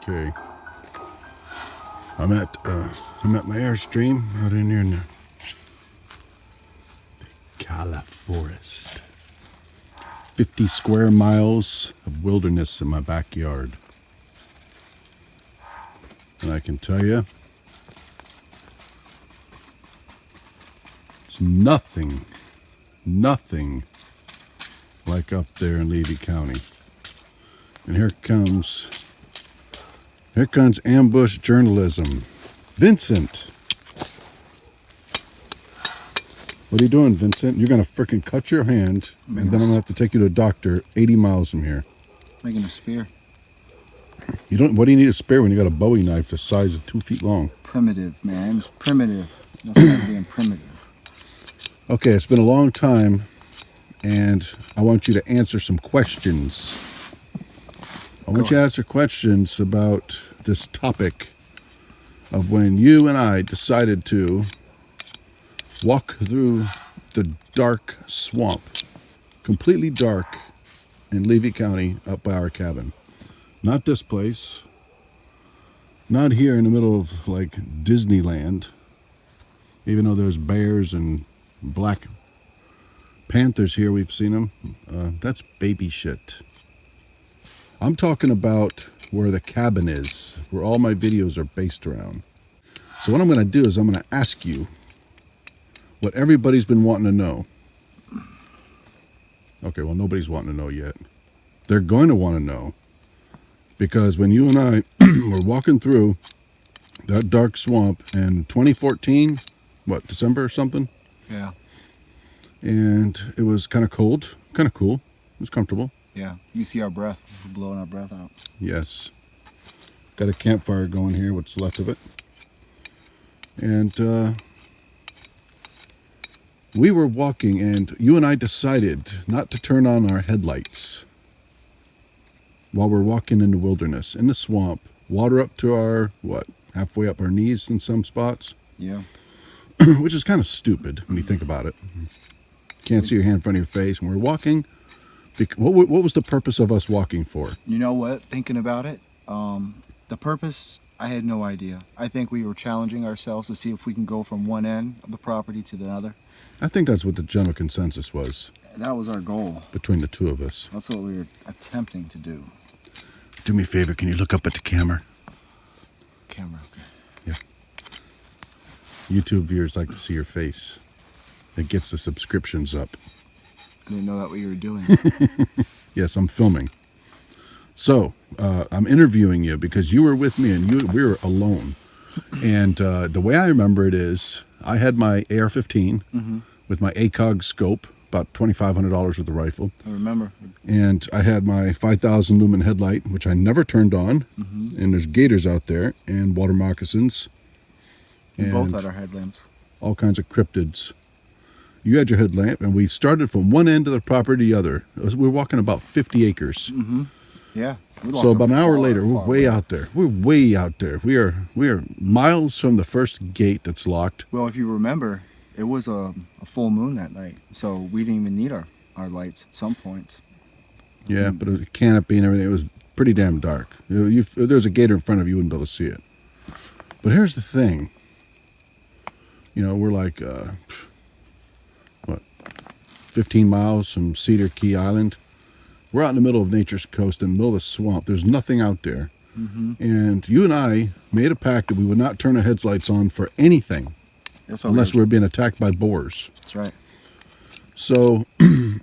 Okay. I'm at my airstream out in here in the Cala Forest. 50 square miles of wilderness in my backyard. And I can tell you, it's nothing like up there in Levy County. And here comes ambush journalism. Vincent. What are you doing, Vincent? You're going to frickin' cut your hand, and then I'm going to have to take you to a doctor 80 miles from here. Making a spear. You don't. What do you need a spear when you got a Bowie knife the size of 2 feet long? Primitive, man. It's primitive. Nothing like being primitive. Okay, it's been a long time, and I want you to answer some questions. I want you to answer questions about this topic of when you and I decided to walk through the dark swamp, completely dark, in Levy County up by our cabin. Not this place, not here in the middle of like Disneyland, even though there's bears and black panthers here, we've seen them. That's baby shit. I'm talking about where the cabin is, where all my videos are based around. So what I'm going to do is I'm going to ask you what everybody's been wanting to know. Okay, well, nobody's wanting to know yet. They're going to want to know. Because when you and I were walking through that dark swamp in 2014, December or something? Yeah. And it was kind of cold, kind of cool. It was comfortable. Yeah. You see our breath. We're blowing our breath out. Yes. Got a campfire going here, what's left of it. And we were walking, and you and I decided not to turn on our headlights while we're walking in the wilderness, in the swamp. Water up to our, halfway up our knees in some spots. Yeah. Which is kind of stupid when you think about it. Can't see your hand in front of your face. And we're walking. What was the purpose of us walking for? You know what? Thinking about it, the purpose, I had no idea. I think we were challenging ourselves to see if we can go from one end of the property to the other. I think that's what the general consensus was. That was our goal. Between the two of us. That's what we were attempting to do. Do me a favor, can you look up at the camera? Camera, okay. Yeah. YouTube viewers like to see your face. It gets the subscriptions up. I didn't know that what you were doing. Yes, I'm filming. So, I'm interviewing you because you were with me and we were alone. And the way I remember it is, I had my AR-15 with my ACOG scope, about $2,500 worth of rifle. I remember. And I had my 5,000 lumen headlight, which I never turned on. And there's gators out there and water moccasins. We both had our headlamps. All kinds of cryptids. You had your headlamp, and we started from one end of the property to the other. We were walking about 50 acres. Yeah. So about an hour later, we're way out there. We're way out there. We are miles from the first gate that's locked. Well, if you remember, it was a full moon that night, so we didn't even need our lights at some points. Yeah, but a canopy and everything, it was pretty damn dark. If there's a gator in front of you, you wouldn't be able to see it. But here's the thing. We're like, 15 miles from Cedar Key Island. We're out in the middle of nature's coast, in the middle of the swamp. There's nothing out there. And you and I made a pact that we would not turn our headlights on for anything unless we were being attacked by boars. That's right. So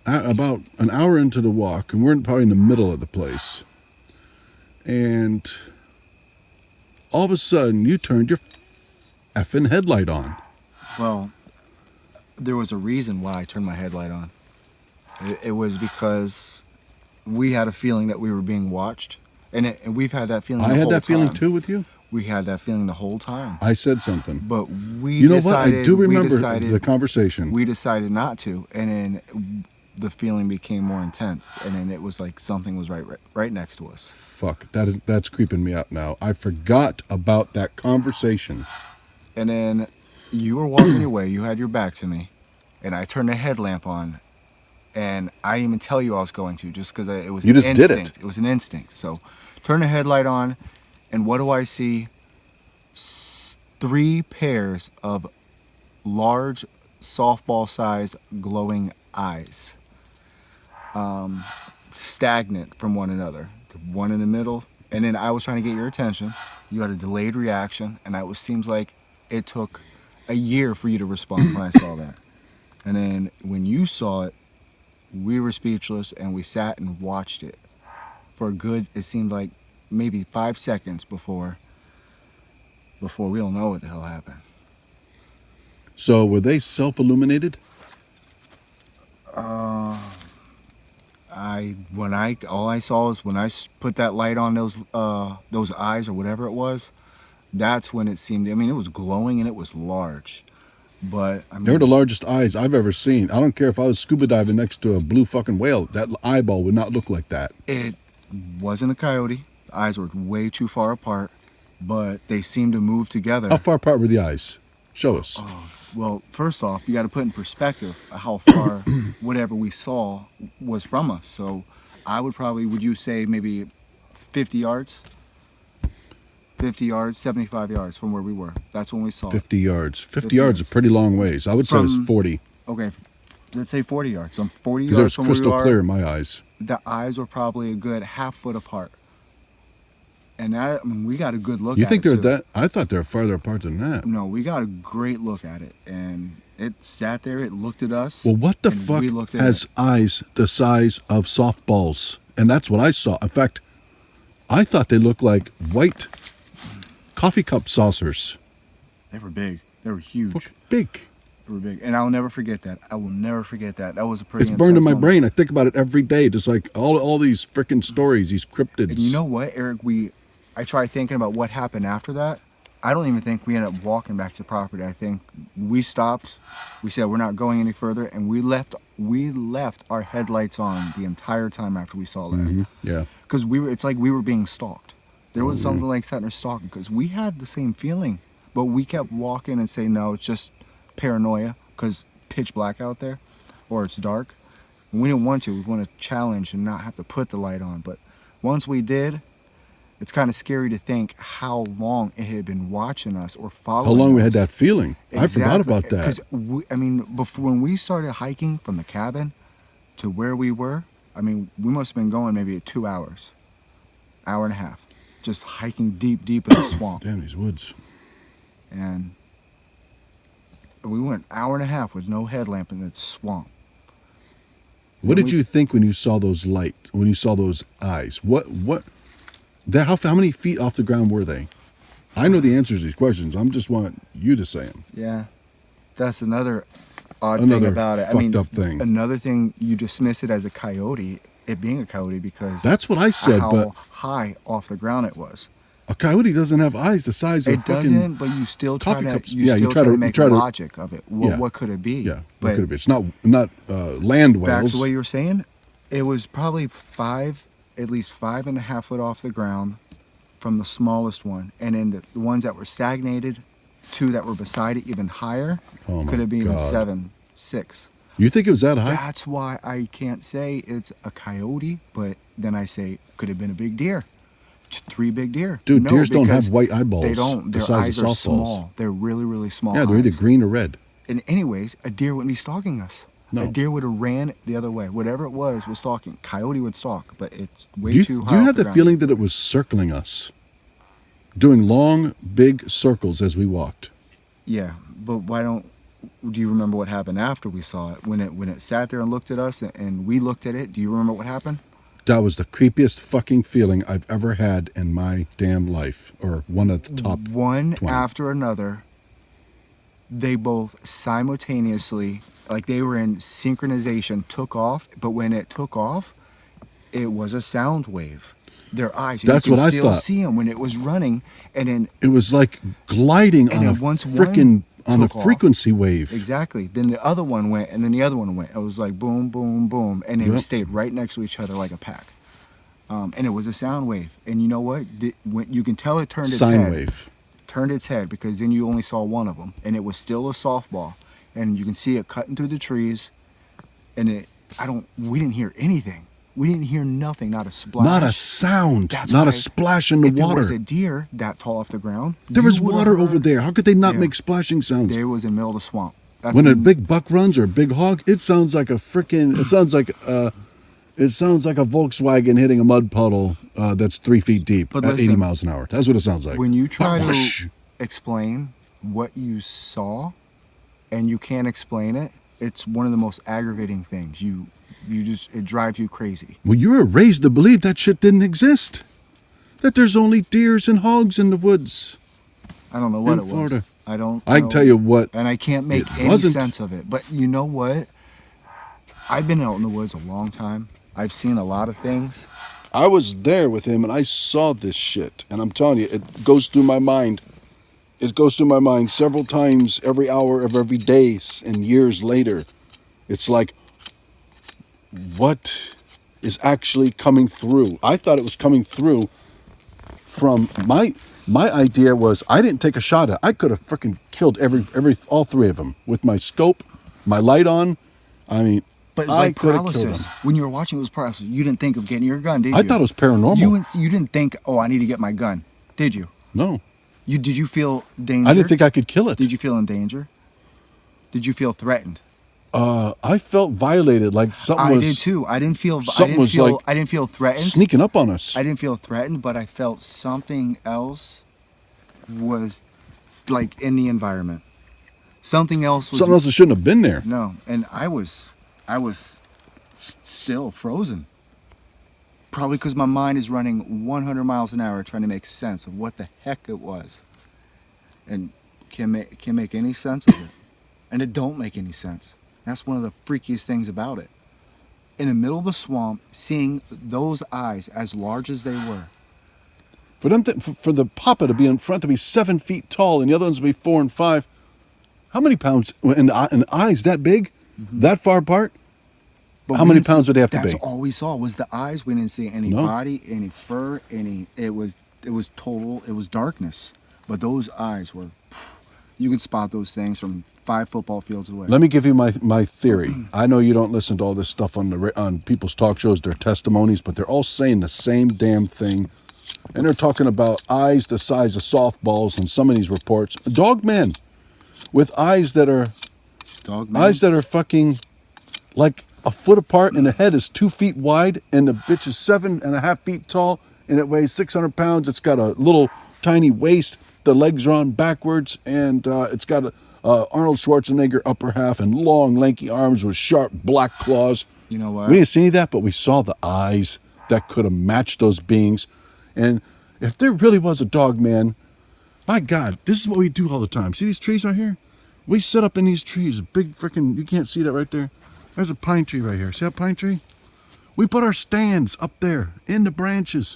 about an hour into the walk, and we're probably in the middle of the place, and all of a sudden you turned your effing headlight on. Well, there was a reason why I turned my headlight on. It was because we had a feeling that we were being watched, and we've had that feeling. I had that feeling too with you. We had that feeling the whole time. I said something, but we You know decided. what? I do remember the conversation. We decided not to, and then the feeling became more intense, and then it was like something was right next to us. Fuck, that's creeping me out now. I forgot about that conversation. And then you were walking your way. You had your back to me, and I turned the headlamp on, and I didn't even tell you I was going to, just because it was an instinct. It was an instinct. So, turn the headlight on, And what do I see? 3 pairs of large softball-sized glowing eyes, stagnant from one another. The one in the middle, and then I was trying to get your attention. You had a delayed reaction, and it seems like it took a year for you to respond when I saw that. And then when you saw it, we were speechless, and we sat and watched it for a good, it seemed like maybe 5 seconds before we don't know what the hell happened. So were they self-illuminated? All I saw is when I put that light on those eyes or whatever it was, that's when it seemed. I mean, it was glowing and it was large, but I mean, They were the largest eyes I've ever seen. I don't care if I was scuba diving next to a blue fucking whale. That eyeball would not look like that. it wasn't a coyote. The eyes were way too far apart, but they seemed to move together. How far apart were the eyes? Show us. Well, first off, you got to put in perspective how far whatever we saw was from us. So I would you say maybe 50 yards? 50 yards, 75 yards from where we were. That's when we saw 50 yards. 50 50 yards is yards. a pretty long ways. I would say it was 40. Okay, let's say 40 yards. I'm 40 Because it yards was from where we crystal are. clear in my eyes. The eyes were probably a good half foot apart. And that, I mean, we got a good look You at think it. they're too. that? I thought they were farther apart than that. No, we got a great look at it. And it sat there, it looked at us. Well, what the and fuck we looked at has it. eyes the size of softballs? And that's what I saw. In fact, I thought they looked like white coffee cup saucers. They were big. They were huge. Big. They were big. And I'll never forget that. I will never forget that. That was a pretty It's burned in intense my moment. brain. I think about it every day. Just like all these freaking stories, these cryptids. And you know what, Eric? I tried thinking about what happened after that. I don't even think we ended up walking back to the property. I think we stopped. We said we're not going any further, and we left our headlights on the entire time after we saw that. Mhm, yeah. Because it's like we were being stalked. There was something like sitting there stalking, because we had the same feeling, but we kept walking and saying no, it's just paranoia, because pitch black out there, or it's dark. And we didn't want to. We want to challenge and not have to put the light on. But once we did, it's kind of scary to think how long it had been watching us or following us. How long we had that feeling? I forgot Exactly. about that. Because, I mean, before, when we started hiking from the cabin to where we were, I mean, we must have been going maybe 2 hours, hour and a half, just hiking deep in the swamp. Damn, these woods. And we went an hour and a half with no headlamp in the swamp. What did you think when you saw those lights? When you saw those eyes? How many feet off the ground were they? I know the answers to these questions. I'm just want you to say them. Yeah, that's another odd thing about it. I mean, fucked up thing. another thing, you dismiss it as a coyote, it being a coyote, because That's what I said, how but high off the ground it was. a coyote doesn't have eyes the size of It doesn't, but you still try coffee to cups. you Yeah, still you try to make try to- logic of it. Yeah. What could it be? Yeah, what But could it be? It's not land back whales. to what you were saying, it was probably at least 5.5 foot off the ground from the smallest one, and then the ones that were stagnated, 2 that were beside it even higher, Oh my could have been even God. 7, 6. You think it was that high? That's why I can't say it's a coyote, but then I say could have been a big deer. 3 big deer. Dude, No, deers don't have because white eyeballs. They don't. the Their size eyes of are softballs. small. They're really, really small. Yeah, they're either eyes. green or red. And anyways, a deer wouldn't be stalking us. No. A deer would have ran the other way. Whatever it was stalking. Coyote would stalk, but it's way Do you, too high. do you off have the ground. feeling that it was circling us? Doing long, big circles as we walked. Yeah, but do you remember what happened after we saw it? When it sat there and looked at us and we looked at it, do you remember what happened? That was the creepiest fucking feeling I've ever had in my damn life. Or one of the top One 20. after another, they both simultaneously, like they were in synchronization, took off. But when it took off, it was a sound wave. Their eyes, That's you can what I still thought. see them when it was running, and then It was like gliding And on a then once one freaking on a took off- frequency wave. exactly. Then the other one went, and then the other one went. It was like boom, boom, boom, and they Yep. stayed right next to each other like a pack. And it was a sound wave. And you know what? When you can tell it turned its Sine head. wave. Turned its head, because then you only saw one of them, and it was still a softball, and you can see it cutting through the trees, and we didn't hear anything. We didn't hear nothing, not a splash. Not a sound. That's Not why a splash in the if water. There was a deer that tall off the ground. There you was would've water heard- over there. How could they not Yeah. make splashing sounds? There was in the middle of the swamp. That's When a big buck runs or a big hog, it sounds like a freaking. It sounds like a Volkswagen hitting a mud puddle that's 3 feet deep But at listen, 80 miles an hour. That's what it sounds like. when you try Whoosh. to explain what you saw, and you can't explain it, it's one of the most aggravating things. It drives you crazy. Well, you were raised to believe that shit didn't exist. That there's only deers and hogs in the woods. I don't know what In it Florida. was. I don't. I can know. tell you what. And I can't make It any wasn't. sense of it. But you know what? I've been out in the woods a long time. I've seen a lot of things. I was there with him and I saw this shit. And I'm telling you, it goes through my mind. It goes through my mind several times every hour of every day and years later. It's like, what is actually coming through? I thought it was coming through from my idea was I didn't take a shot at it. I could have freaking killed all three of them with my scope, my light on. I mean, But it's I like could have killed paralysis. them. When you were watching, it was paralysis. You didn't think of getting your gun, did you? I thought it was paranormal. You didn't think, oh, I need to get my gun, did you? No, Did you feel danger? I didn't think I could kill it. Did you feel in danger? Did you feel threatened? I felt violated, like something I was did too. I didn't feel. I something didn't was feel. like I didn't feel threatened. sneaking up on us. I didn't feel threatened, but I felt something else was like in the environment. Something else was. Something else that shouldn't have been there. No, and I was still frozen. Probably because my mind is running 100 miles an hour trying to make sense of what the heck it was, and can't make any sense of it, and it don't make any sense. That's one of the freakiest things about it. In the middle of the swamp, seeing those eyes as large as they were. For them, for the papa to be in front to be 7 feet tall, and the other ones to be 4 and 5. How many pounds? And eyes that big, that far apart. But How we many didn't see- pounds would they have to That's be? all we saw was the eyes. We didn't see any No. body, any fur, any. It was total. It was darkness. But those eyes were. You could spot those things from 5 football fields away. Let me give you my theory. I know you don't listen to all this stuff on people's talk shows, their testimonies, but they're all saying the same damn thing. And they're talking about eyes the size of softballs on some of these reports. DogMan with eyes that are fucking like a foot apart, and the head is 2 feet wide, and the bitch is 7.5 feet tall, and it weighs 600 pounds. It's got a little tiny waist. The legs are on backwards, and it's got a Arnold Schwarzenegger upper half and long, lanky arms with sharp black claws. You know what? We didn't see any of that, but we saw the eyes that could have matched those beings. And if there really was a dog man, my God, this is what we do all the time. See these trees right here? We sit up in these trees, big freaking, you can't see that right there. There's a pine tree right here. See that pine tree? We put our stands up there in the branches.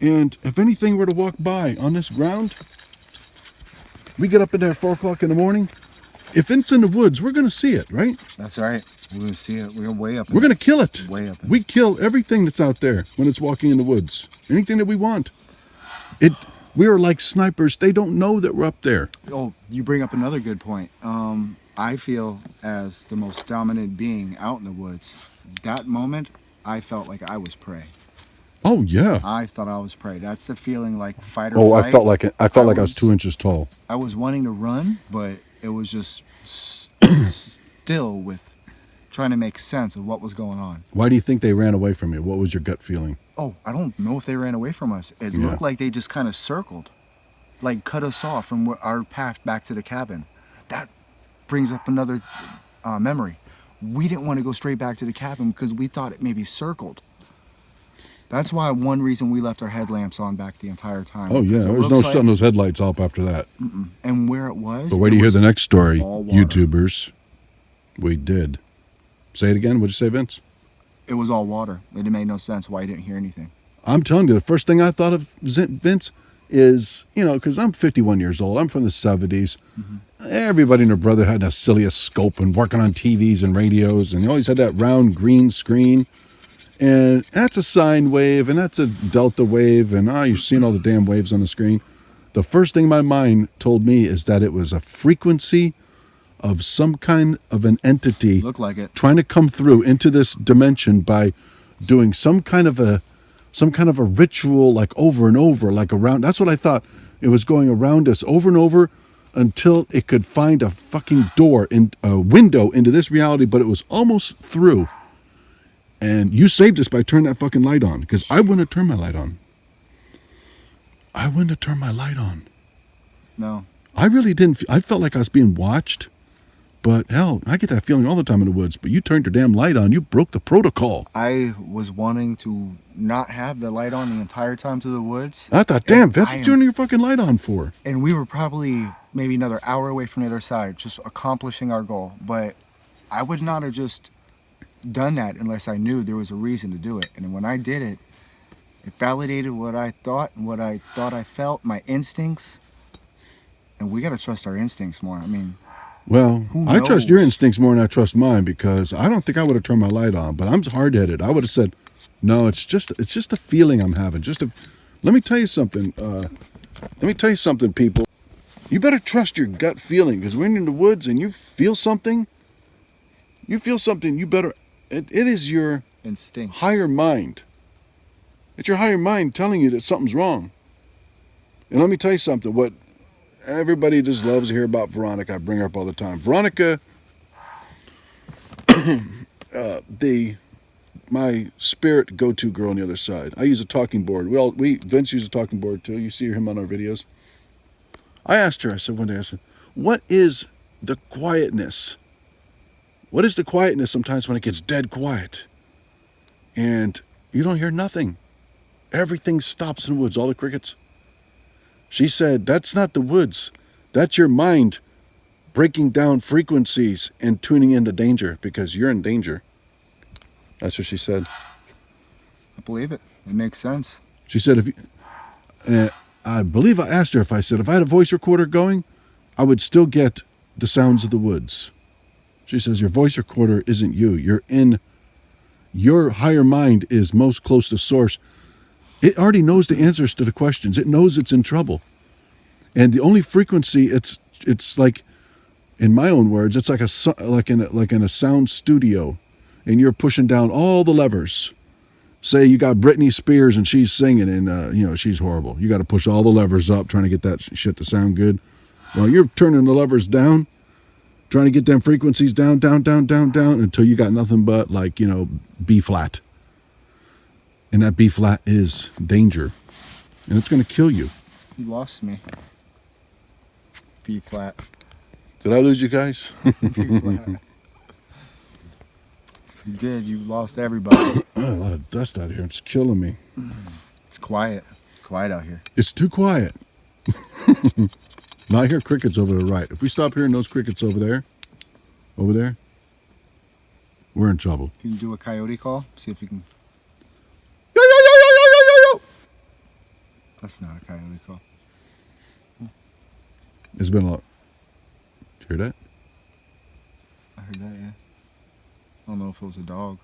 And if anything were to walk by on this ground, we get up in there at 4 o'clock in the morning. If it's in the woods, we're going to see it, right? That's right. We're gonna see it. We're way up. We're going to kill it. Way up. We kill everything that's out there when it's walking in the woods. Anything that we want. We are like snipers. They don't know that we're up there. Oh, you bring up another good point. I feel as the most dominant being out in the woods. That moment, I felt like I was prey. Oh yeah. I thought I was prey. That's the feeling, like fight or Oh, flight. I felt like I was 2 inches tall. I was wanting to run, but it was just still with trying to make sense of what was going on. Why do you think they ran away from you? What was your gut feeling? Oh, I don't know if they ran away from us. It Yeah. looked like they just kind of circled, like cut us off from our path back to the cabin. That brings up another memory. We didn't want to go straight back to the cabin because we thought it maybe circled. That's why one reason we left our headlamps on back the entire time. Oh yeah, because it there was no looks like- shutting those headlights off after that. And where it was. But wait it till you hear was the next story, all water. YouTubers. We did. Say it again. What'd you say, Vince? It was all water. It made no sense why you didn't hear anything. I'm telling you, the first thing I thought of, Vince, is, because I'm 51 years old. I'm from the 70s. Everybody and their brother had the silliest scope and working on TVs and radios, and they always had that round green screen. And that's a sine wave, and that's a delta wave, and you've seen all the damn waves on the screen. The first thing my mind told me is that it was a frequency of some kind of an entity Looked like it. trying to come through into this dimension by doing some kind of a ritual, like over and over, like around. That's what I thought. It was going around us over and over until it could find a fucking door in a window into this reality, but it was almost through. And you saved us by turning that fucking light on, because I wouldn't have turned my light on. I wouldn't have turned my light on. No. I really didn't. I felt like I was being watched. But hell, I get that feeling all the time in the woods. But you turned your damn light on. You broke the protocol. I was wanting to not have the light on the entire time to the woods. I thought, damn, Vince, what you turning your fucking light on for? And we were probably maybe another hour away from the other side, just accomplishing our goal. But I would not have just done that unless I knew there was a reason to do it. And when I did it, it validated what I thought and what I thought I felt, my instincts. And we got to trust our instincts more. I mean... Well, I trust your instincts more than I trust mine, because I don't think I would have turned my light on, but I'm hard-headed. I would have said, no, it's just a feeling I'm having. Let me tell you something. People. You better trust your gut feeling, because when you're in the woods and you feel something, you better, it is your instinct, higher mind. It's your higher mind telling you that something's wrong. And let me tell you something, what everybody just loves to hear about Veronica. I bring her up all the time. Veronica, my spirit go-to girl on the other side. I use a talking board. Vince uses a talking board too. You see him on our videos. I asked her, I said one day, what is the quietness? What is the quietness sometimes when it gets dead quiet? And you don't hear nothing. Everything stops in the woods, all the crickets. She said, that's not the woods. That's your mind breaking down frequencies and tuning into danger, because you're in danger. That's what she said. I believe it. It makes sense. She said, I believe I asked her if I had a voice recorder going, I would still get the sounds of the woods. She says, your voice recorder isn't you. Your higher mind is most close to source. It already knows the answers to the questions. It knows it's in trouble. And the only frequency, it's like, in my own words, it's like in a sound studio, and you're pushing down all the levers. Say you got Britney Spears and she's singing, and she's horrible. You got to push all the levers up, trying to get that shit to sound good. Well, you're turning the levers down, trying to get them frequencies down, down, down, down, down, until you got nothing but B flat. And that B flat is danger. And it's going to kill you. You lost me. B flat. Did I lose you guys? B flat. You did. You lost everybody. A lot of dust out here. It's killing me. It's quiet. It's quiet out here. It's too quiet. Now I hear crickets over to the right. If we stop hearing those crickets over there, we're in trouble. You can do a coyote call. See if you can. Yo, yo, yo, yo, yo, yo, yo. That's not a coyote call. It's been a lot. Did you hear that? I heard that, yeah. I don't know if it was a dog.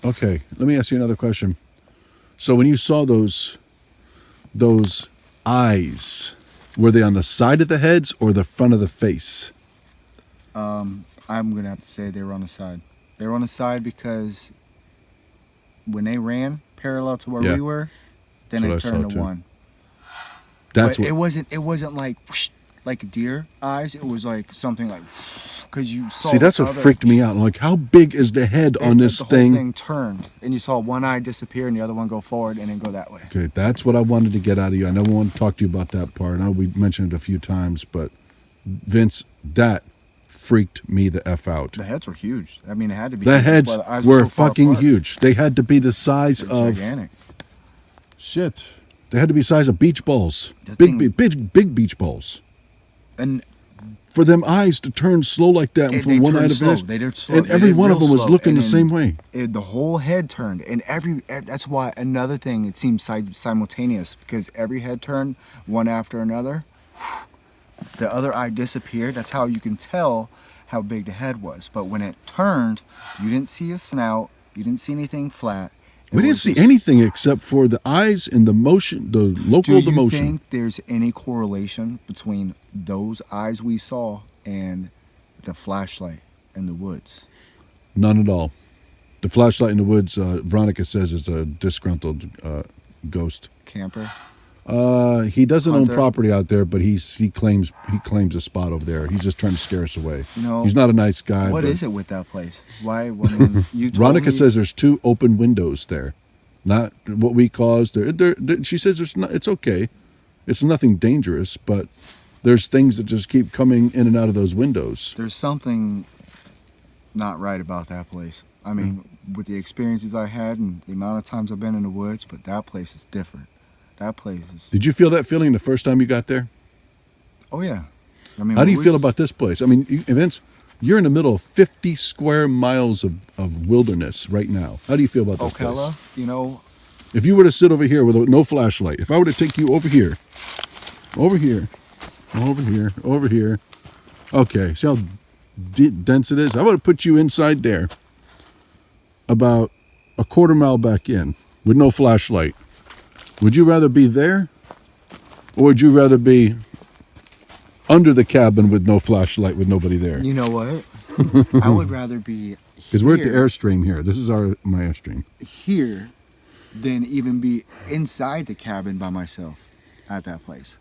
Okay, let me ask you another question. So when you saw those eyes, were they on the side of the heads or the front of the face? I'm going to have to say they were on the side. They were on the side because when they ran parallel to where we were, then it turned to one. That's but what it wasn't like whoosh, like deer eyes. It was like something like, because you saw. See, that's what freaked me out. Like, how big is the head on this thing? The whole thing turned, and you saw one eye disappear and the other one go forward and then go that way. Okay, that's what I wanted to get out of you. I never want to talk to you about that part. I know we mentioned it a few times, but Vince, that freaked me the F out. The heads were huge. I mean, it had to be. The heads were fucking huge. They had to be the size of gigantic. Shit. They had to be the size of beach balls. Big beach balls. And for them eyes to turn slow like that from one eye to the other. They did slow. And every one of them was looking the same way. The whole head turned, and that's why another thing, it seemed simultaneous, because every head turned one after another. The other eye disappeared. That's how you can tell how big the head was. But when it turned, you didn't see a snout. You didn't see anything flat. We didn't see anything except for the eyes and the motion, the local motion. Do you think there's any correlation between those eyes we saw and the flashlight in the woods? None at all. The flashlight in the woods, Veronica says, is a disgruntled ghost. Camper? He doesn't Hunter? own property out there, but he claims a spot over there. He's just trying to scare us away. You know, he's not a nice guy. What is it with that place? Why? When you told Veronica me, says there's 2 open windows there, not what we cause. She says there's not. It's okay. It's nothing dangerous, but there's things that just keep coming in and out of those windows. there's something not right about that place. I mean, with the experiences I had and the amount of times I've been in the woods, but that place is different. That place is. Did you feel that feeling the first time you got there? Oh yeah. I mean, How do you we feel s- about this place? I mean, Vince, you're in the middle of 50 square miles of wilderness right now. How do you feel about this Ocala? place? You know, If you were to sit over here with no flashlight, if I were to take you over here, over here, over here, over here, okay, see how dense it is? I would have put you inside there about a quarter mile back in with no flashlight. Would you rather be there, or would you rather be under the cabin with no flashlight with nobody there? you know what? I would rather be Because we're at the here- Airstream here. This is my Airstream. here than even be inside the cabin by myself at that place.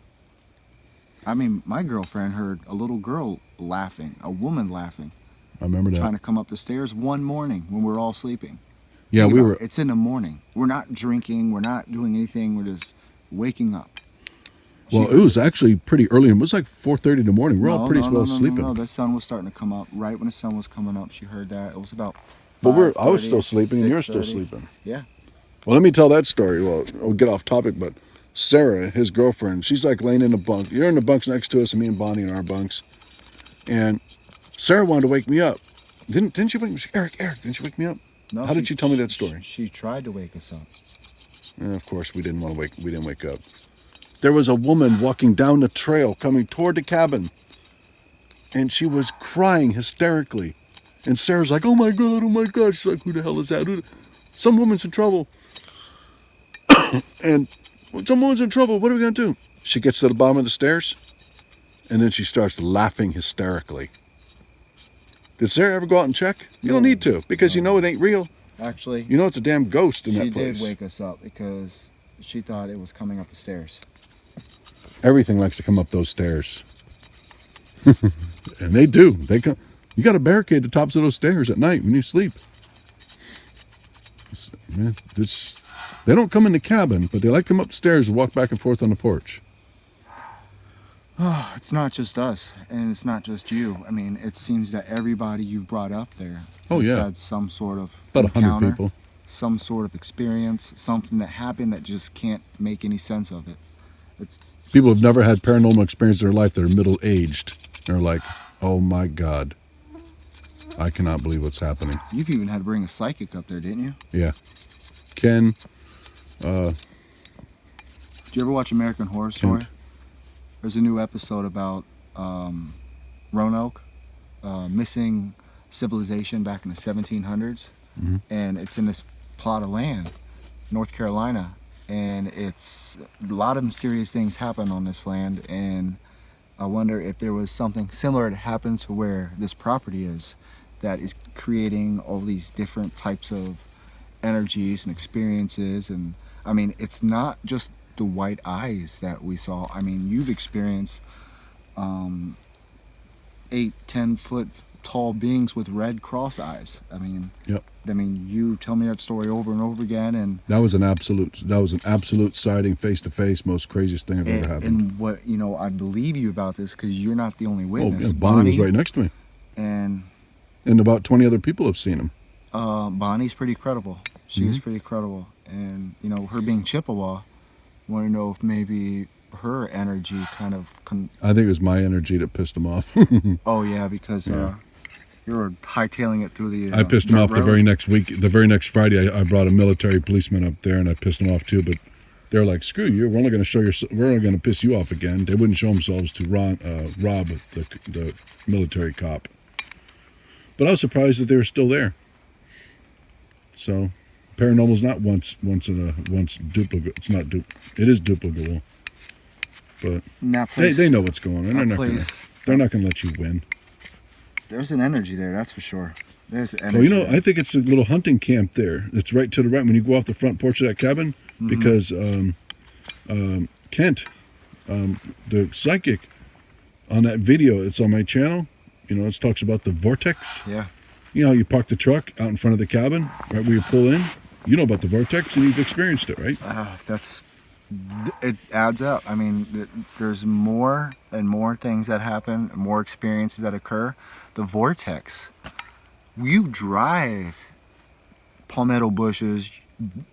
I mean, my girlfriend heard a little girl laughing, a woman laughing, I remember that. trying to come up the stairs one morning when we were all sleeping. Yeah, Think we about were. it. It's in the morning. We're not drinking. We're not doing anything. We're just waking up. Well, She- it was actually pretty early. It was like 4:30 in the morning. We're all pretty well sleeping. No, the sun was starting to come up. Right when the sun was coming up, she heard that. It was about. But I was 5:30, still sleeping, and you were still 6:30. sleeping. Yeah. Well, let me tell that story. Well, I'll get off topic, but Sarah, his girlfriend, she's like laying in a bunk. You're in the bunks next to us, and me and Bonnie in our bunks. And Sarah wanted to wake me up. Didn't she wake me? Eric, didn't she wake me up? No, How did she tell me that story? She tried to wake us up. And of course, we didn't wake up. There was a woman walking down the trail coming toward the cabin, and she was crying hysterically. And Sarah's like, oh my God. She's like, who the hell is that? Some woman's in trouble. And someone's in trouble. What are we going to do? She gets to the bottom of the stairs, and then she starts laughing hysterically. Did Sarah ever go out and check? You don't No. need to, because you know it ain't real. Actually, You know it's a damn ghost in she that place. did wake us up because she thought it was coming up the stairs. Everything likes to come up those stairs. And they do. They come. You got to barricade the tops of those stairs at night when you sleep. Man, they don't come in the cabin, but they like to come up the stairs and walk back and forth on the porch. Oh, it's not just us, and it's not just you. I mean, it seems that everybody you've brought up there Oh, has yeah. had some sort of About 100 encounter, people. some sort of experience, something that happened that just can't make any sense of it. It's People have never had paranormal experience in their life. They're middle-aged. They're like, oh my God. I cannot believe what's happening. You've even had to bring a psychic up there, didn't you? Yeah. Ken, Did you ever watch American Horror Story? There's a new episode about Roanoke, missing civilization back in the 1700s, and it's in this plot of land, North Carolina, and it's a lot of mysterious things happen on this land, and I wonder if there was something similar that happened to where this property is, that is creating all these different types of energies and experiences. And I mean, it's not just the white eyes that we saw. I mean, you've experienced 8-10 foot tall beings with red cross eyes. I mean, Yep. you tell me that story over and over again, and that was an absolute sighting, face to face, most craziest thing I've ever happened. and what I believe you about this because you're not the only Oh, witness. yeah, Bonnie was right next to me. And And about 20 other people have seen him. Bonnie's pretty credible. She is pretty credible, and her being Chippewa, want to know if maybe her energy kind of I think it was my energy that pissed him off. oh yeah, because Yeah. you were hightailing it through the I pissed him dirt off the road. very next week. The very next Friday, I brought a military policeman up there, and I pissed him off too. But they're like, "Screw you! We're only going to piss you off again." They wouldn't show themselves to Rob, the military cop. But I was surprised that they were still there. So, paranormal's not once duplicate. It's not It is duplicable. But And that place, they know what's going on. that place- They're not going to let you win. there's an energy there. That's for sure. There's energy. Well, you know, there. I think it's a little hunting camp there. It's right to the right when you go off the front porch of that cabin, because Kent, the psychic, on that video, it's on my channel. You know, it talks about the vortex. Yeah. You know how you park the truck out in front of the cabin, right where you pull in? You know about the vortex and you've experienced it, right? It adds up. I mean, there's more and more things that happen, more experiences that occur. The vortex. You drive palmetto bushes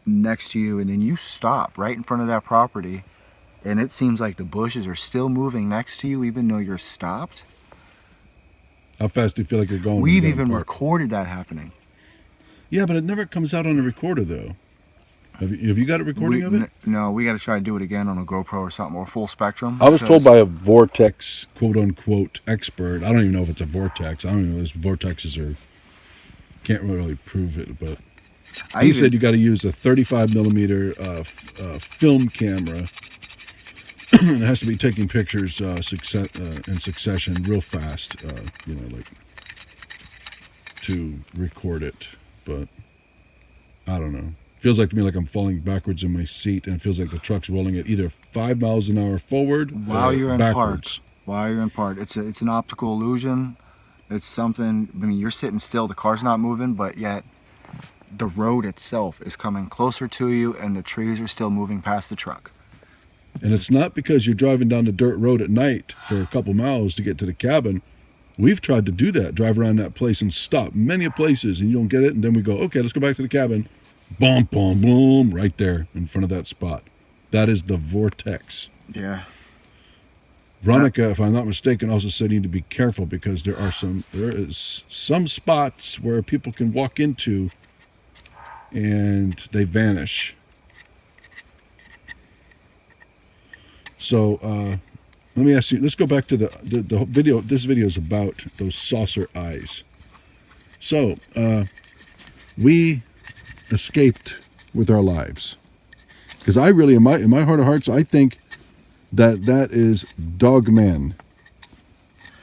next to you and then you stop right in front of that property and it seems like the bushes are still moving next to you even though you're stopped. How fast do you feel like you're going? We've even recorded that happening. Yeah, but it never comes out on a recorder, though. Have you got a recording of it? No, we got to try to do it again on a GoPro or something, or full spectrum. I was told by a vortex, quote-unquote, expert. I don't even know if it's a vortex. I don't even know if vortexes are... Can't really prove it, but... He said you got to use a 35-millimeter film camera. It has to be taking pictures in succession real fast, you know, like, to record it. But I don't know. Feels like to me like I'm falling backwards in my seat, and it feels like the truck's rolling at either 5 miles an hour forward while you're in backwards. park. While you're in park, it's an optical illusion. It's something. I mean, you're sitting still. The car's not moving, but yet the road itself is coming closer to you, and the trees are still moving past the truck. And it's not because you're driving down the dirt road at night for a couple miles to get to the cabin. We've tried to do that, drive around that place and stop many places, and you don't get it. And then we go, okay, let's go back to the cabin. Boom, boom, boom, right there in front of that spot. That is the vortex. Yeah. Veronica, if I'm not mistaken, also said you need to be careful because there is some spots where people can walk into and they vanish. So let me ask you, let's go back to the video. This video is about those saucer eyes. So we escaped with our lives. Because I really, in my heart of hearts, I think that is DogMan.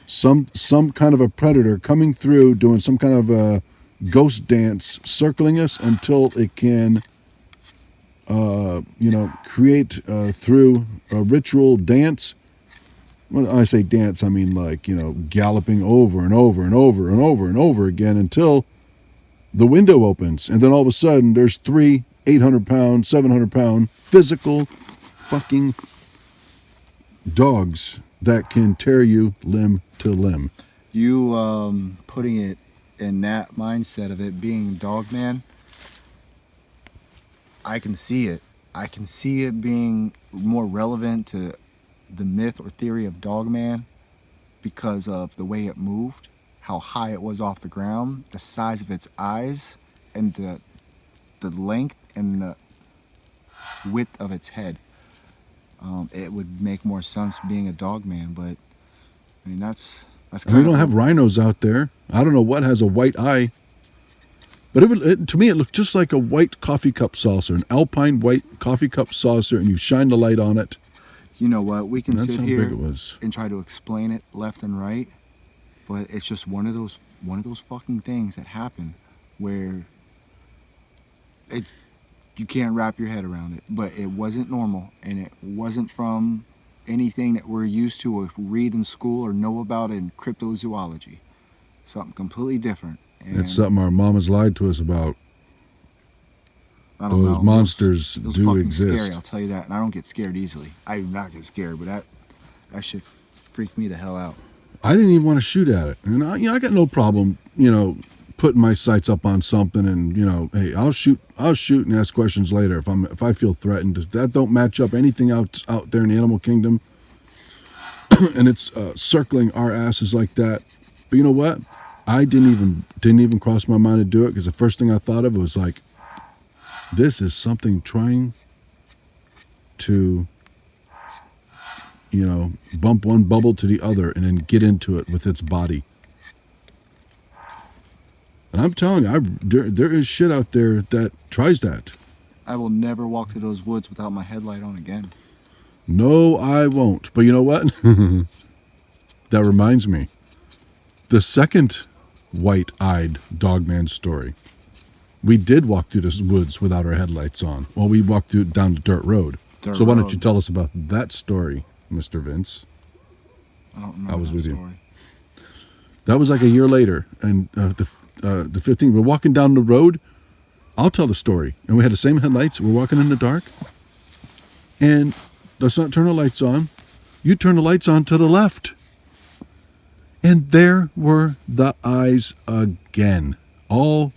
Some kind of a predator coming through, doing some kind of a ghost dance, circling us until it can, create through a ritual dance. When I say dance, I mean like, galloping over and over and over and over and over again until the window opens. And then all of a sudden, there's 3 800-pound, 700-pound physical fucking dogs that can tear you limb to limb. You putting it in that mindset of it being DogMan, I can see it. I can see it being more relevant to the myth or theory of DogMan because of the way it moved, how high it was off the ground, the size of its eyes, and the length and the width of its head. It would make more sense being a DogMan, but I mean that's kind we don't have rhinos out there. I don't know what has a white eye, but to me it looked just like a white coffee cup saucer, an alpine white coffee cup saucer, and you shine the light on it. You know what? We can sit here and try to explain it left and right, but it's just one of those fucking things that happen where you can't wrap your head around it. But it wasn't normal, and it wasn't from anything that we're used to or read in school or know about in cryptozoology. Something completely different. And it's something our mamas lied to us about. I don't know. Those monsters those do fucking exist. Scary, I'll tell you that. And I don't get scared easily. I do not get scared, but that shit freaked me the hell out. I didn't even want to shoot at it, and I got no problem, putting my sights up on something, and hey, I'll shoot and ask questions later if I feel threatened. If that don't match up anything out there in the animal kingdom, and it's circling our asses like that. But you know what? I didn't even cross my mind to do it because the first thing I thought of was like, this is something trying to, bump one bubble to the other and then get into it with its body. And I'm telling you, there is shit out there that tries that. I will never walk to those woods without my headlight on again. No, I won't. But you know what? That reminds me. the second white-eyed Dogman story, we did walk through the woods without our headlights on. Well, we walked down the dirt road. So why don't you tell us about that story, Mr. Vince? I don't remember. I was that with story. you. That was like a year later, and the 15th, we're walking down the road. I'll tell the story. And we had the same headlights. We're walking in the dark, and let's not turn the lights on. You turn the lights on to the left, and there were the eyes again. All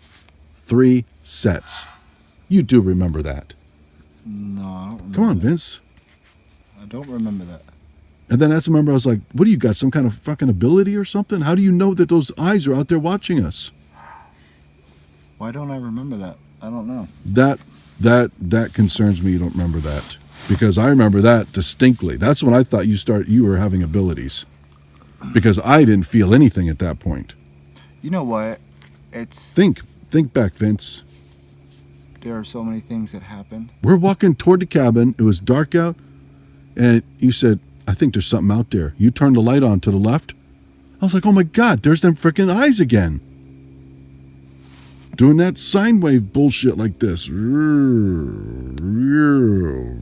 3 sets. You do remember that? No, I don't remember. Come on, that. Vince. I don't remember that. And then I remember I was like, what do you got, some kind of fucking ability or something? How do you know that those eyes are out there watching us? Why don't I remember that? I don't know. That concerns me you don't remember that. Because I remember that distinctly. That's when I thought you were having abilities. Because I didn't feel anything at that point. You know what? It's Think back, Vince. there are so many things that happened. We're walking toward the cabin. It was dark out. And you said, I think there's something out there. You turned the light on to the left. I was like, oh my God, there's them freaking eyes again. Doing that sine wave bullshit like this.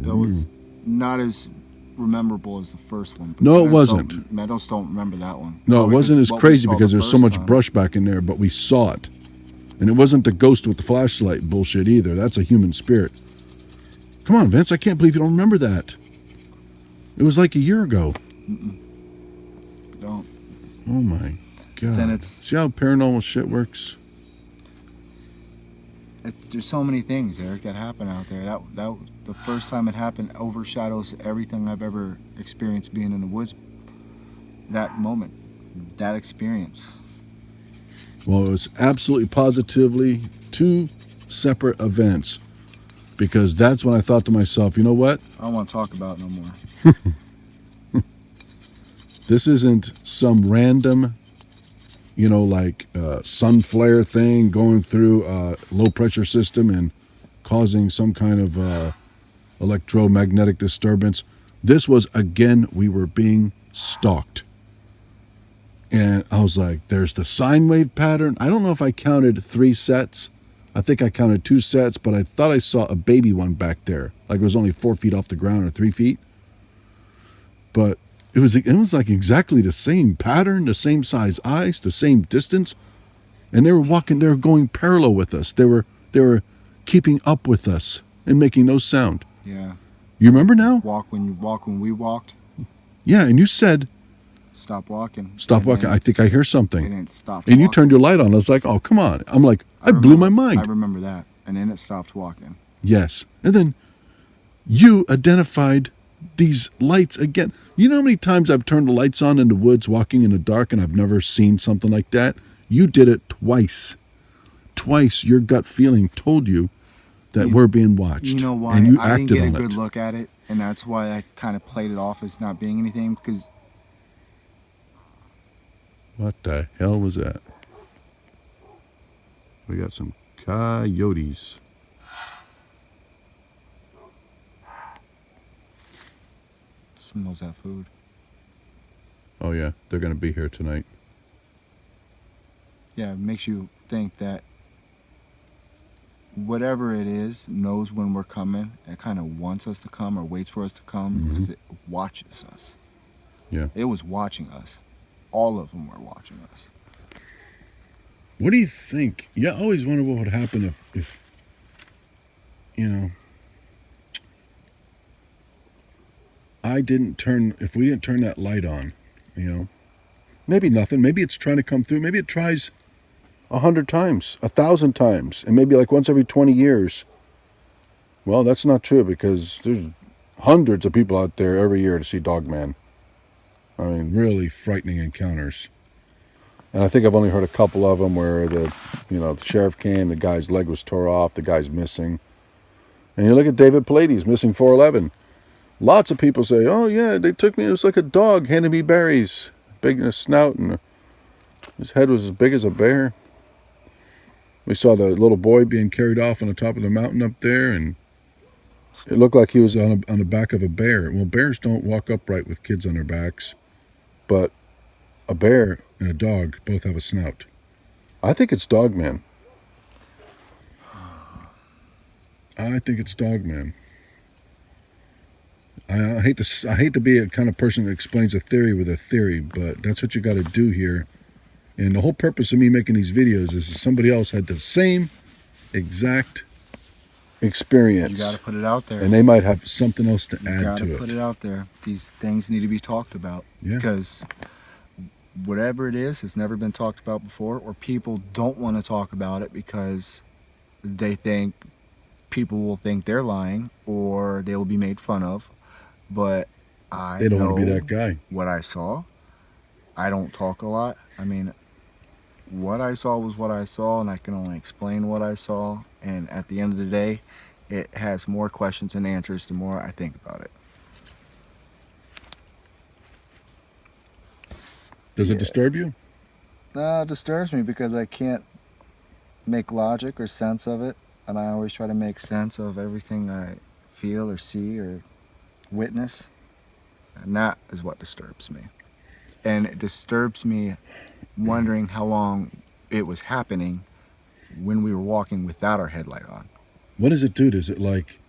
That was not as memorable as the first one. But No, it wasn't. Meadows don't remember that one. No, it wasn't as What we crazy saw because the there's so first much time. brush back in there, but we saw it. And it wasn't the ghost with the flashlight bullshit either. That's a human spirit. Come on, Vince, I can't believe you don't remember that. It was like a year ago. Don't. Oh my God. Then it's- See how paranormal shit works? There's so many things, Eric, that happen out there. That the first time it happened overshadows everything I've ever experienced being in the woods. That moment, that experience. Well, it was absolutely positively 2 separate events. Because that's when I thought to myself, you know what? I don't want to talk about it no more. This isn't some random, sun flare thing going through a low pressure system and causing some kind of electromagnetic disturbance. This was, again, we were being stalked. And I was like, there's the sine wave pattern. I don't know if I counted 3 sets. I think I counted 2 sets, but I thought I saw a baby one back there. Like it was only 4 feet off the ground or 3 feet. But it was like exactly the same pattern, the same size eyes, the same distance. And they were going parallel with us. They were keeping up with us and making no sound. Yeah. You remember now? Walk when we walked. Yeah, and you said, Stop walking. stop And walking. then- I think I hear something. And then it stopped. And you walking. turned your light on. I was like, oh, come on. I'm like, I blew my mind. I remember that. And then it stopped walking. Yes. And then you identified these lights again. You know how many times I've turned the lights on in the woods walking in the dark and I've never seen something like that? You did it twice. Twice your gut feeling told you that we're being watched. You know why? And you I didn't acted get a on good it. look at it. And that's why I kind of played it off as not being anything. Because What the hell was that? We got some coyotes. it smells that food. Oh yeah, they're gonna be here tonight. Yeah, it makes you think that whatever it is knows when we're coming. It kind of wants us to come or waits for us to come because it watches us. Yeah. It was watching us. All of them were watching us. What do you think? Yeah, I always wonder what would happen if if we didn't turn that light on, maybe nothing. Maybe it's trying to come through. Maybe it tries 100 times, 1,000 times, and maybe like once every 20 years. Well, that's not true because there's hundreds of people out there every year to see DogMan. I mean, really frightening encounters. And I think I've only heard a couple of them where the sheriff came, the guy's leg was tore off, the guy's missing. And you look at David Pallady's missing 411. Lots of people say, oh yeah, they took me, it was like a dog handing me berries, big in a snout, and his head was as big as a bear. We saw the little boy being carried off on the top of the mountain up there, and it looked like he was on the back of a bear. Well, bears don't walk upright with kids on their backs, but a bear and a dog both have a snout. I think it's DogMan. I think it's DogMan. I hate to be a kind of person that explains a theory with a theory, but that's what you got to do here. And the whole purpose of me making these videos is that somebody else had the same exact experience. You got to put it out there. And they might have something else to add to it. You got to put it out there. These things need to be talked about. Yeah. Because whatever it is has never been talked about before, or people don't want to talk about it because they think people will think they're lying or they will be made fun of. But they don't want to be that guy. What I saw. I don't talk a lot. I mean, what I saw was what I saw, and I can only explain what I saw. And at the end of the day, it has more questions than answers the more I think about it. Does it disturb you? No, it disturbs me because I can't make logic or sense of it. And I always try to make sense of everything I feel or see or witness. And that is what disturbs me. And it disturbs me wondering how long it was happening when we were walking without our headlight on. What does it do? Does it, like,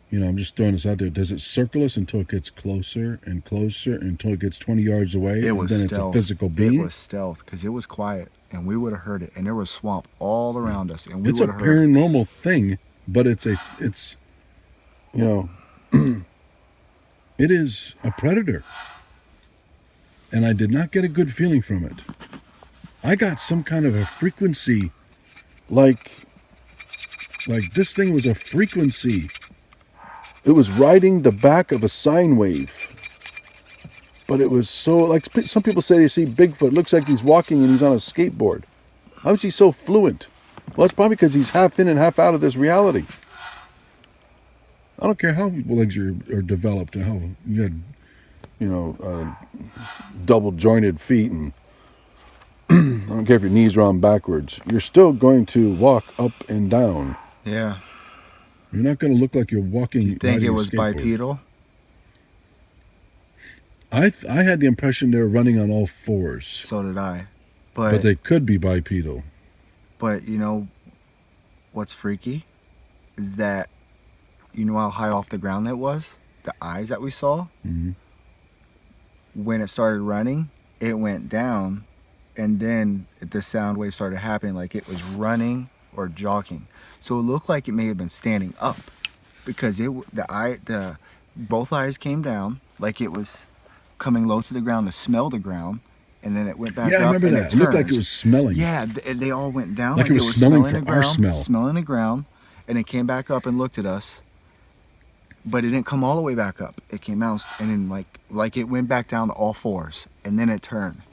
you know, I'm just throwing this out there. Does it circle us until it gets closer and closer until it gets 20 yards away? It was and then stealth. It's a physical being? It was stealth because it was quiet and we would have heard it. And there was swamp all around us and we would have heard it. It's a paranormal thing, but it's you know, it is a predator. And I did not get a good feeling from it. I got some kind of a frequency, like this thing was a frequency. It was riding the back of a sine wave. But it was so, like some people say they see Bigfoot. It looks like he's walking and he's on a skateboard. How is he so fluent? Well, it's probably because he's half in and half out of this reality. I don't care how legs are developed and how you had, you know, double jointed feet, and I don't care if your knees are on backwards. You're still going to walk up and down. Yeah. You're not going to look like you're walking. Do you think it was bipedal? I had the impression they were running on all fours. So did I. But they could be bipedal. But you know what's freaky is that, you know how high off the ground that was? The eyes that we saw? Mm-hmm. When it started running, it went down, and then the sound wave started happening like it was running or jogging. So it looked like it may have been standing up because both eyes came down like it was coming low to the ground to smell the ground, and then it went back up. Yeah, I remember that. It looked like it was smelling. Yeah, they all went down like it was smelling for our smell. Smelling the ground, and it came back up and looked at us. But it didn't come all the way back up. It came out and then like it went back down to all fours, and then it turned.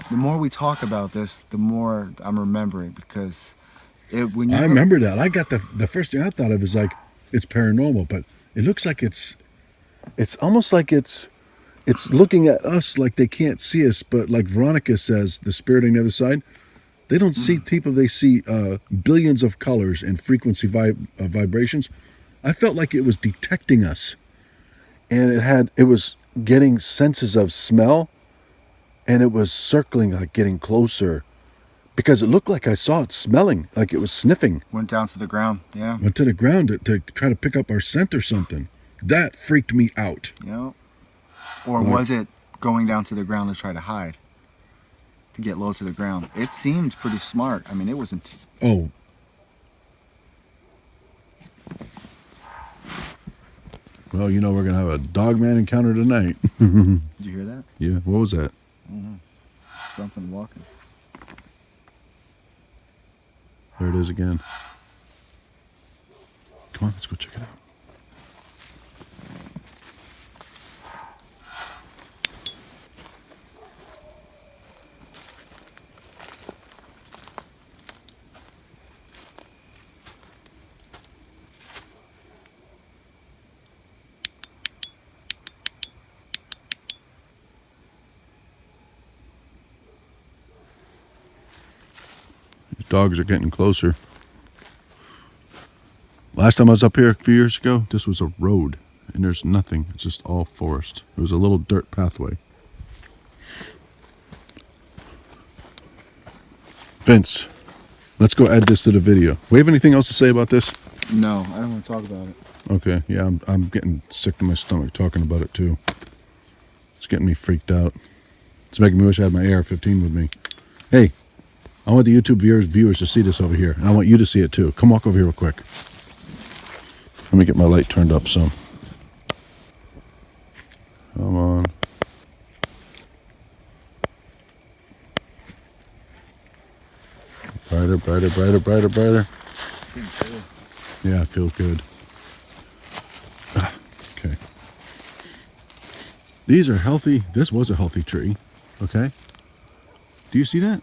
The more we talk about this, the more I'm remembering, because I remember that. I got the first thing I thought of is like it's paranormal, but it looks like it's almost like it's looking at us like they can't see us, but like Veronica says, the spirit on the other side, they don't see people. They see billions of colors and frequency vibrations. I felt like it was detecting us, and it was getting senses of smell, and it was circling, like getting closer, because it looked like I saw it smelling, like it was sniffing. Went down to the ground, yeah. Went to the ground to try to pick up our scent or something. That freaked me out. Yeah. Or was it going down to the ground to try to hide, to get low to the ground? It seemed pretty smart. I mean, it wasn't. Oh. Well, you know we're going to have a DogMan encounter tonight. Did you hear that? Yeah, what was that? Mm-hmm. Something walking. There it is again. Come on, let's go check it out. Dogs are getting closer. Last time I was up here a few years ago, this was a road, and there's nothing. It's just all forest. It was a little dirt pathway. Vince, let's go add this to the video. We have anything else to say about this? No, I don't want to talk about it. Okay, yeah, I'm getting sick to my stomach talking about it too. It's getting me freaked out. It's making me wish I had my AR-15 with me. Hey, I want the YouTube viewers to see this over here, and I want you to see it too. Come walk over here real quick. Let me get my light turned up some. Come on. Brighter, brighter, brighter, brighter, brighter. Yeah, I feel good. Okay. These are healthy. This was a healthy tree. Okay. Do you see that?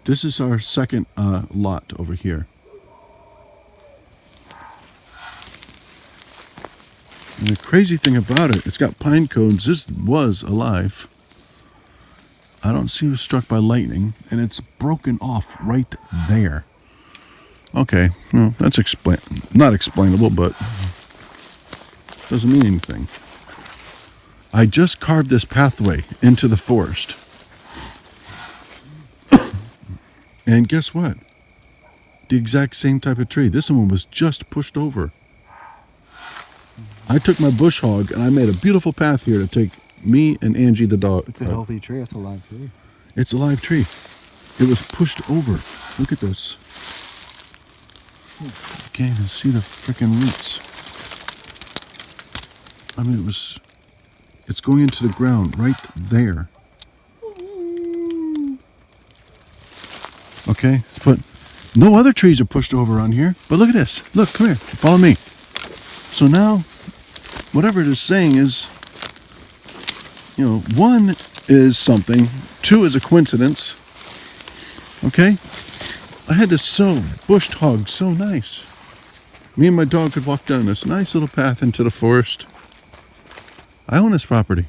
This is our second lot over here. And the crazy thing about it, it's got pine cones. This was alive. I don't see it was struck by lightning, and it's broken off right there. Okay, well, that's not explainable, but doesn't mean anything. I just carved this pathway into the forest. And guess what? The exact same type of tree. This one was just pushed over. I took my bush hog and I made a beautiful path here to take me and Angie the dog. It's a healthy tree. It's a live tree. It's a live tree. It was pushed over. Look at this. You can't even see the freaking roots. I mean, it's going into the ground right there. Okay, but no other trees are pushed over on here. But look at this. Look, come here. Follow me. So now, whatever it is saying is, you know, 1 is something, 2 is a coincidence. Okay? I had this bushed hog so nice. Me and my dog could walk down this nice little path into the forest. I own this property.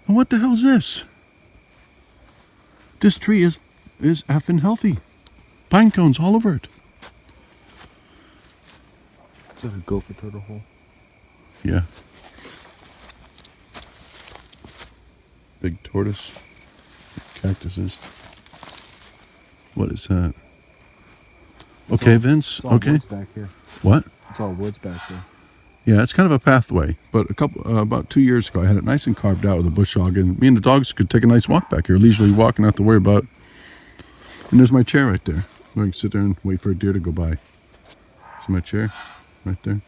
And what the hell is this? This tree is effing healthy. Pine cones all over it. It's like a gopher turtle hole. Yeah. Big tortoise. Cactuses. What is that? Okay, Vince. It's all Okay. woods back here. What? It's all woods back there. Yeah, it's kind of a pathway. But about 2 years ago, I had it nice and carved out with a bush hog, and me and the dogs could take a nice walk back here, leisurely walk, and not have to worry about. And there's my chair right there. I can sit there and wait for a deer to go by. See my chair right there.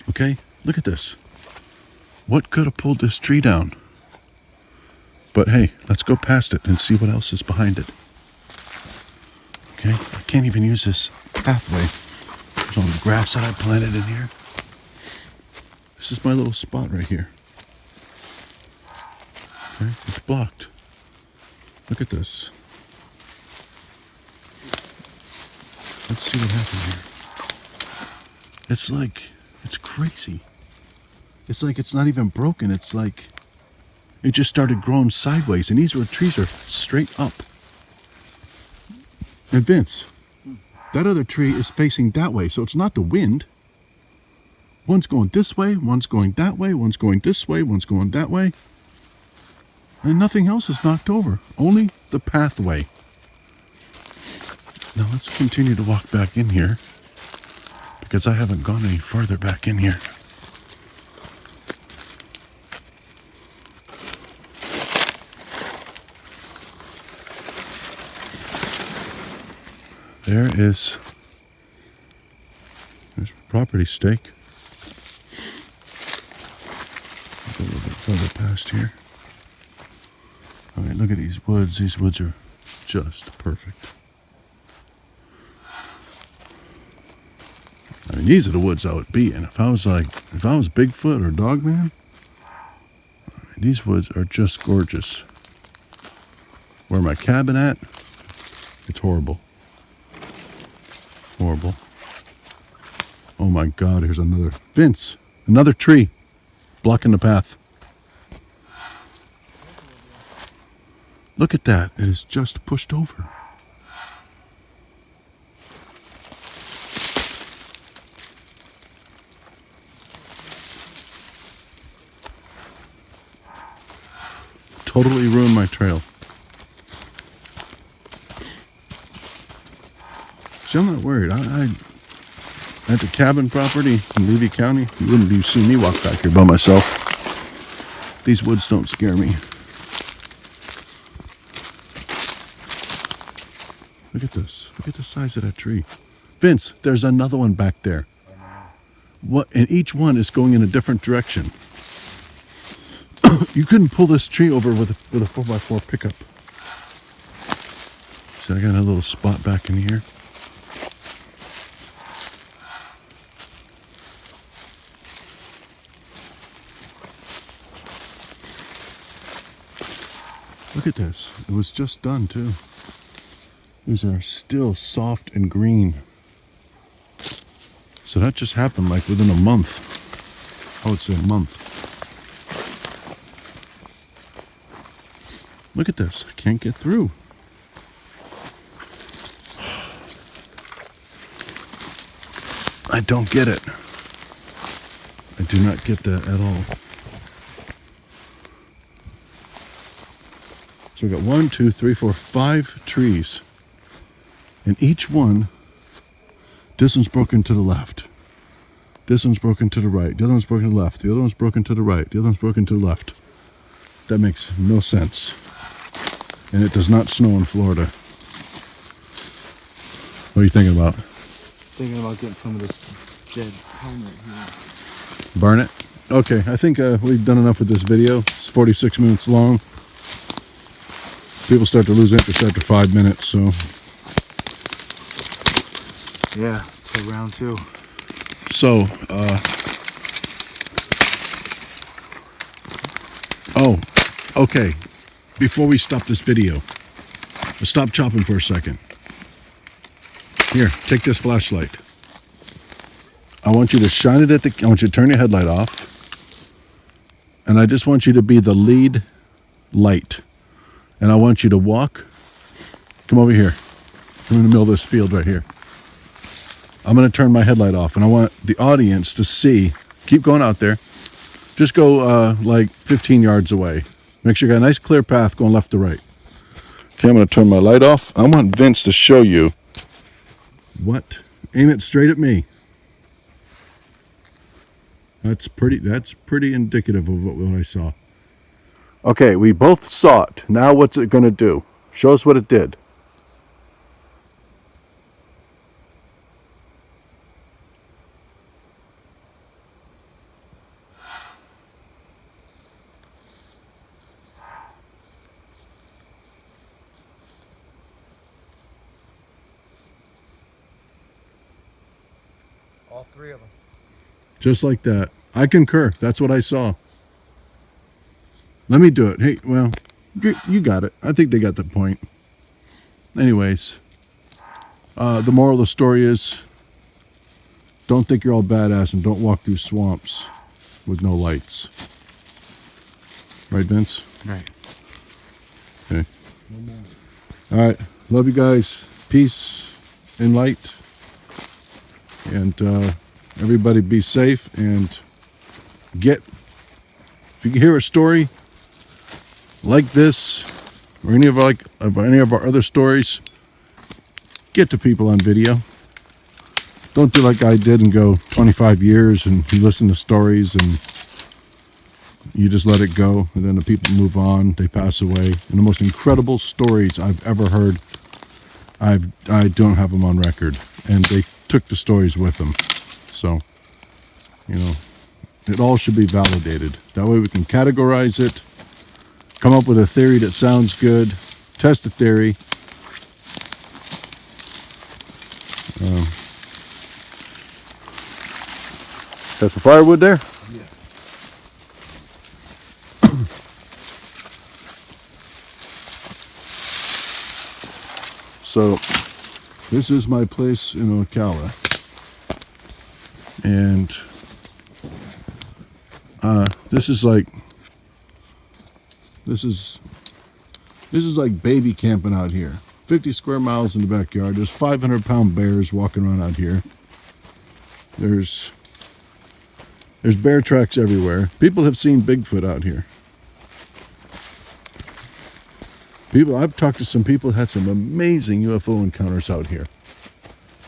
Okay, look at this. What could have pulled this tree down? But hey, let's go past it and see what else is behind it. Okay, I can't even use this pathway. There's all the grass that I planted in here. This is my little spot right here. Okay, it's blocked. Look at this. Let's see what happened here. It's like, it's crazy. It's like it's not even broken. It's like it just started growing sideways. And these trees are straight up. And Vince, that other tree is facing that way. So it's not the wind. One's going this way, one's going that way, one's going this way, one's going that way. And nothing else is knocked over. Only the pathway. Now let's continue to walk back in here, because I haven't gone any further back in here. There's property stake. Go a little bit further past here. All right, look at these woods. These woods are just perfect. I mean, these are the woods I would be in. If I was Bigfoot or DogMan, these woods are just gorgeous. Where my cabin at, it's horrible. Horrible. Oh my God, here's another. Vince, another tree blocking the path. Look at that. It is just pushed over. Totally ruined my trail. See, I'm not worried. At the cabin property in Levy County, you wouldn't be seeing me walk back here by myself. These woods don't scare me. Look at this. Look at the size of that tree. Vince, there's another one back there. What? And each one is going in a different direction. You couldn't pull this tree over with a 4x4 pickup. See, I got a little spot back in here. Look at this. It was just done too. These are still soft and green. So that just happened like within a month. I would say a month. Look at this. I can't get through. I don't get it. I do not get that at all. So we got 1, 2, 3, 4, 5 trees. And each one, this one's broken to the left. This one's broken to the right. The other one's broken to the left. The other one's broken to the right. The other one's broken to the left. That makes no sense. And it does not snow in Florida. What are you thinking about? Thinking about getting some of this dead pine right here. Burn it? Okay, I think we've done enough with this video. It's 46 minutes long. People start to lose interest after 5 minutes, so. Yeah, so round 2. So, oh, okay. Before we stop this video, let's stop chopping for a second. Here, take this flashlight. I want you to shine it at I want you to turn your headlight off. And I just want you to be the lead light. And I want you to walk. Come over here. I'm in the middle of this field right here. I'm going to turn my headlight off. And I want the audience to see. Keep going out there. Just go like 15 yards away. Make sure you got a nice clear path going left to right. Okay, I'm going to turn my light off. I want Vince to show you what. Aim it straight at me. That's pretty indicative of what I saw. Okay, we both saw it. Now what's it going to do? Show us what it did. All 3 of them. Just like that. I concur. That's what I saw. Let me do it. Hey, well, you got it. I think they got the point. Anyways, the moral of the story is don't think you're all badass and don't walk through swamps with no lights. Right, Vince? Right. Okay. All right. Love you guys. Peace and light. And everybody be safe and if you can hear a story like this or any of our other stories, get to people on video. Don't do like I did and go 25 years and you listen to stories and you just let it go and then the people move on, they pass away. And the most incredible stories I've ever heard, I don't have them on record, and they took the stories with them. So, you know, it all should be validated. That way we can categorize it, come up with a theory that sounds good, test the theory. Got some firewood there? Yeah. So, this is my place in Ocala. And this is like baby camping out here. 50 square miles in the backyard. There's 500-pound bears walking around out here. There's bear tracks everywhere. People have seen Bigfoot out here. I've talked to some people who had some amazing UFO encounters out here.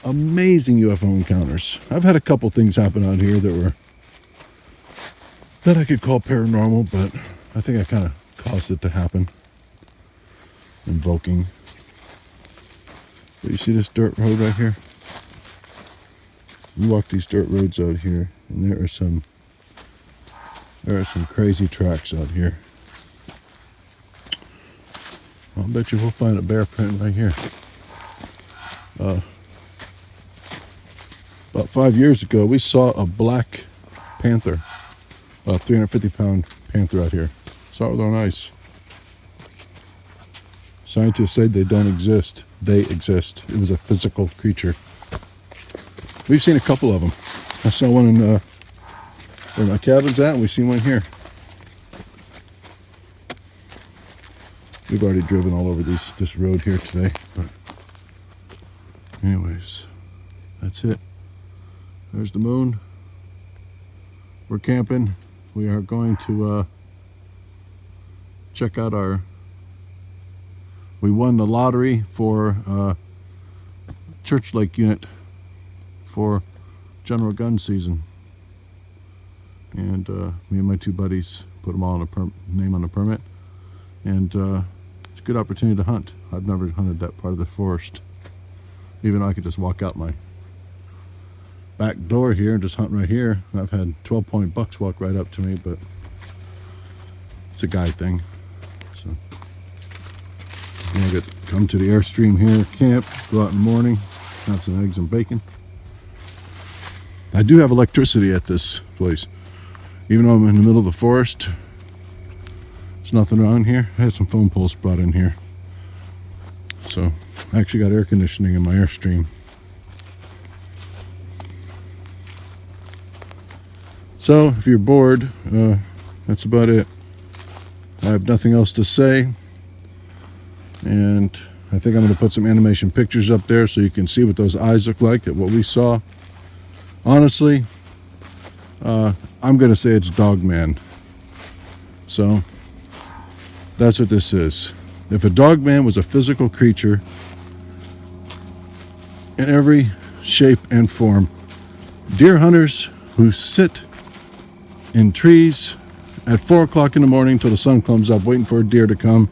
amazing UFO encounters. I've had a couple things happen out here that I could call paranormal, but I think I kind of caused it to happen. Invoking. But you see this dirt road right here? You walk these dirt roads out here, and there are some crazy tracks out here. I'll bet you we'll find a bear print right here. About 5 years ago, we saw a black panther, a 350-pound panther out here. Saw it with our own eyes. Scientists say they don't exist. They exist. It was a physical creature. We've seen a couple of them. I saw one in where my cabin's at, and we've seen one here. We've already driven all over this road here today, but anyways, that's it. There's the moon. We're camping. We are going to check out we won the lottery for Church Lake unit for general gun season. And me and my two buddies put them all on a name on the permit. And it's a good opportunity to hunt. I've never hunted that part of the forest. Even though I could just walk out my back door here and just hunt right here. I've had 12-point bucks walk right up to me, but it's a guide thing. So I get to come to the Airstream here, camp, go out in the morning, have some eggs and bacon. I do have electricity at this place. Even though I'm in the middle of the forest, there's nothing around here. I had some phone poles brought in here. So I actually got air conditioning in my Airstream. So if you're bored, that's about it. I have nothing else to say. And I think I'm going to put some animation pictures up there so you can see what those eyes look like at what we saw. Honestly, I'm going to say it's DogMan. So that's what this is. If a DogMan was a physical creature in every shape and form, deer hunters who sit in trees at 4 o'clock in the morning till the sun comes up waiting for a deer to come,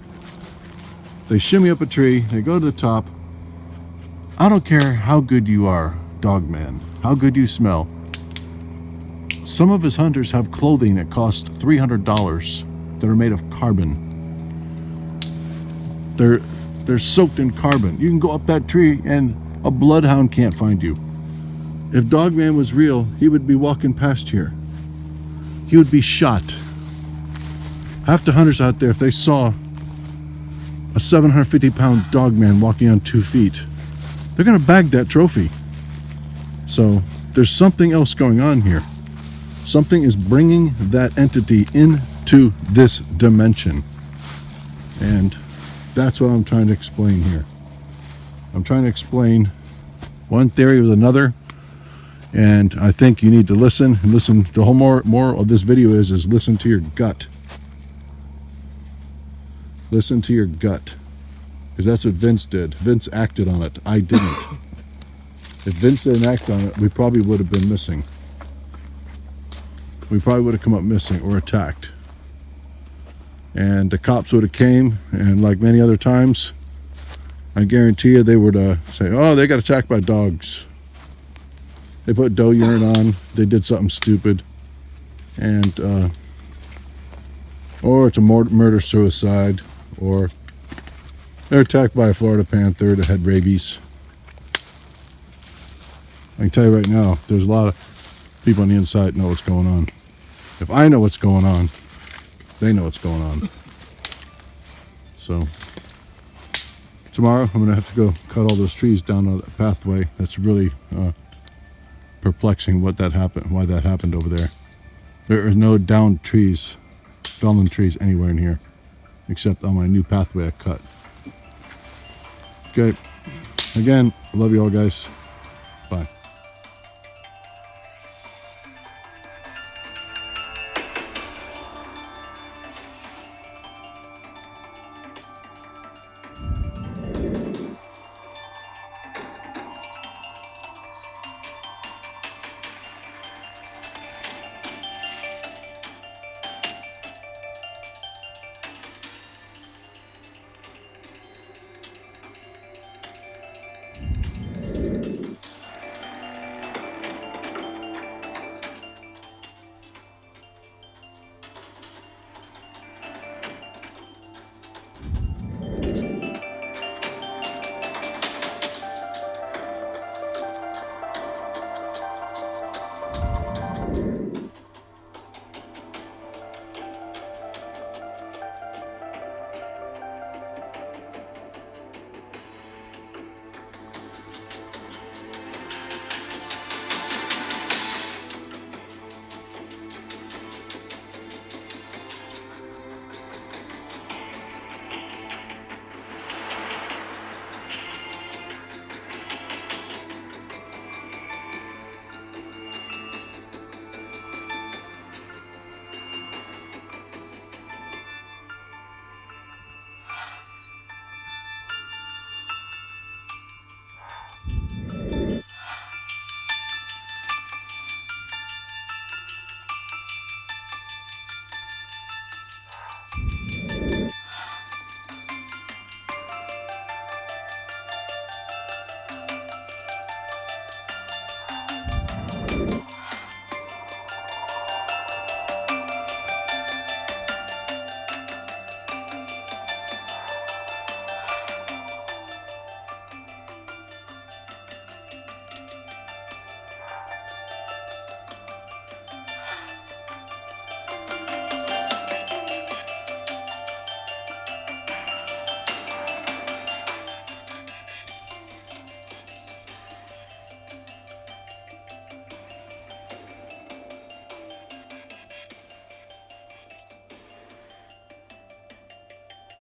they shimmy up a tree, they go to the top. I don't care how good you are, DogMan, how good you smell. Some of his hunters have clothing that costs $300 that are made of carbon. They're soaked in carbon. You can go up that tree and a bloodhound can't find you. If DogMan was real, he would be walking past here. He would be shot. Half the hunters out there, if they saw a 750-pound DogMan walking on 2 feet, they're going to bag that trophy. So there's something else going on here. Something is bringing that entity into this dimension. And that's what I'm trying to explain here. I'm trying to explain one theory with another. And I think you need to listen. And listen, the whole more of this video is listen to your gut. Listen to your gut. Because that's what Vince did. Vince acted on it. I didn't. If Vince didn't act on it, we probably would have been missing. We probably would have come up missing or attacked. And the cops would have came, and like many other times, I guarantee you they would say, oh, they got attacked by dogs. They put doe urine on, they did something stupid. And, or it's a murder-suicide, or they're attacked by a Florida panther that had rabies. I can tell you right now, there's a lot of people on the inside know what's going on. If I know what's going on, they know what's going on. So tomorrow I'm going to have to go cut all those trees down on that pathway. That's really perplexing why that happened over there. There are no downed trees, fallen trees anywhere in here, except on my new pathway I cut. Okay. Again, I love you all, guys. Bye.